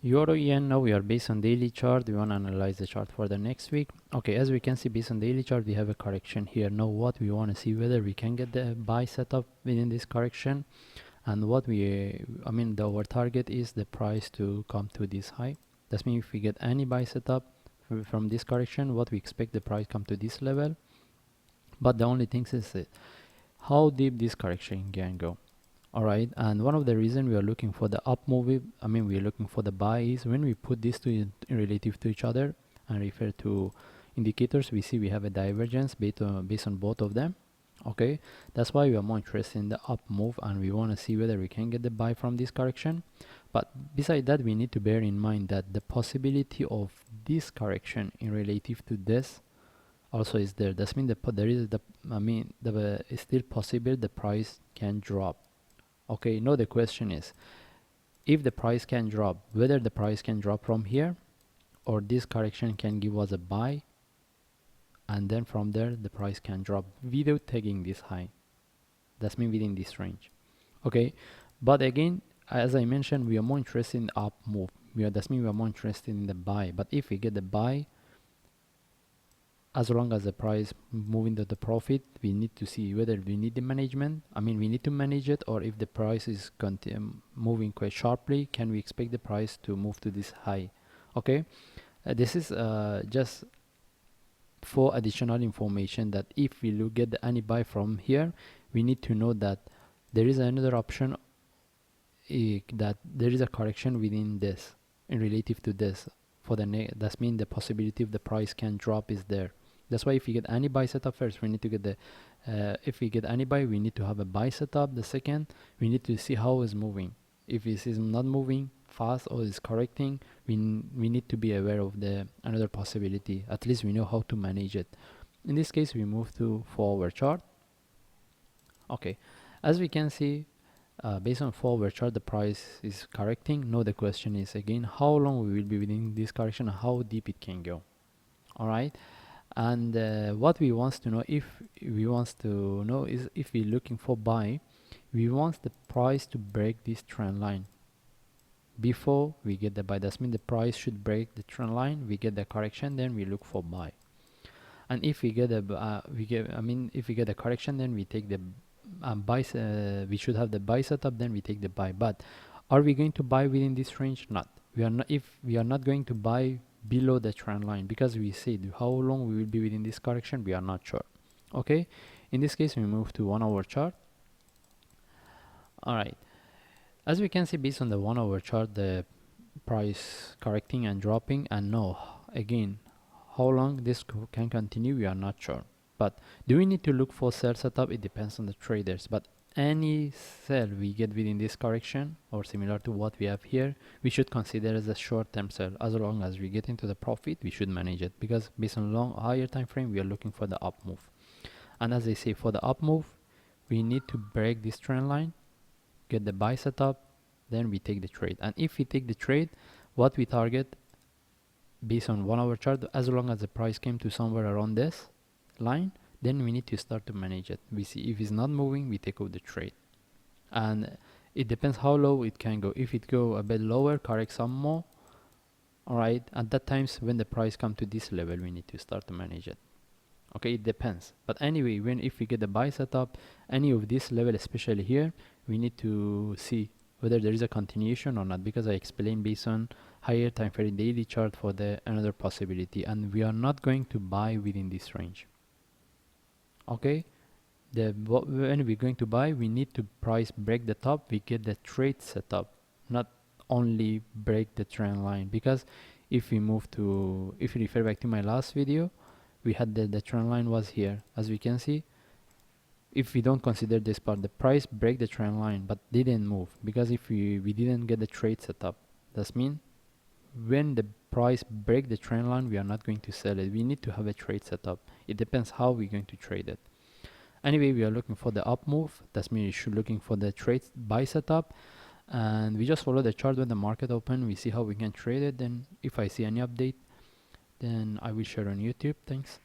Euro yen, now we are based on daily chart. We want to analyze the chart for the next week. Okay, as we can see based on daily chart, we have a correction here. Now what we want to see whether we can get the buy setup within this correction, and what our target is the price to come to this high. That means if we get any buy setup from this correction, what we expect the price come to this level. But the only thing is how deep this correction can go. Alright, and one of the reason we are looking for the up move, we are looking for the buy, is when we put these two in relative to each other and refer to indicators, we see we have a divergence based on both of them. Okay, that's why we are more interested in the up move, and we want to see whether we can get the buy from this correction. But beside that, we need to bear in mind that the possibility of this correction in relative to this also is there. That means it's still possible the price can drop. Okay, now the question is, if the price can drop, whether the price can drop from here, or this correction can give us a buy, and then from there the price can drop without taking this high. That's mean within this range. Okay, but again, as I mentioned, we are more interested in the up move. That means we are more interested in the buy. But if we get the buy, as long as the price moving to the profit, we need to see whether we need the management. We need to manage it, or if the price is moving quite sharply, can we expect the price to move to this high? Okay, this is just for additional information that if we look at any buy from here, we need to know that there is another option, that there is a correction within this in relative to this. That means the possibility of the price can drop is there. That's why if we get any buy setup first, we need to get the if we get any buy, we need to have a buy setup. The second, we need to see how it's moving. If it is not moving fast or is correcting, we need to be aware of the another possibility. At least we know how to manage it. In this case, we move to 4-hour chart. Okay, as we can see, based on 4-hour chart, the price is correcting. Now the question is again, how long we will be within this correction and how deep it can go. All right, and what we want to know, is if we're looking for buy, we want the price to break this trend line before we get the buy. That means the price should break the trend line, we get the correction, then we look for buy. And if we get if we get the correction, then we take the buy. We should have the buy setup, then we take the buy. But are we going to buy within this range? Not. We are not. If we are not going to buy below the trend line, because we said how long we will be within this correction, we are not sure. Okay, in this case, we move to 1-hour chart. All right, as we can see, based on the 1-hour chart, the price correcting and dropping, and now again, how long this can continue, we are not sure. But do we need to look for sell setup? It depends on the traders. But any sell we get within this correction, or similar to what we have here, we should consider as a short-term sell. As long as we get into the profit, we should manage it, because based on higher time frame, we are looking for the up move. And as I say, for the up move, we need to break this trend line, get the buy setup, then we take the trade. And if we take the trade, what we target based on 1-hour chart, as long as the price came to somewhere around this line, then we need to start to manage it. We see if it's not moving, we take out the trade. And it depends how low it can go. If it go a bit lower, correct some more. All right, at that times when the price come to this level, we need to start to manage it. Okay, it depends. But anyway, if we get the buy setup, any of this level, especially here, we need to see whether there is a continuation or not, because I explained based on higher time frame daily chart for the another possibility, and we are not going to buy within this range. Okay, when we're going to buy, we need to price break the top, we get the trade setup, not only break the trend line. Because if we refer back to my last video, we had the trend line was here. As we can see, if we don't consider this part, the price break the trend line but didn't move, because if we didn't get the trade setup. That means when the price break the trend line, we are not going to sell it. We need to have a trade setup. It depends how we're going to trade it. Anyway, we are looking for the up move. That means we should looking for the trade buy setup, and we just follow the chart when the market open. We see how we can trade it. Then if I see any update, then I will share on YouTube. Thanks.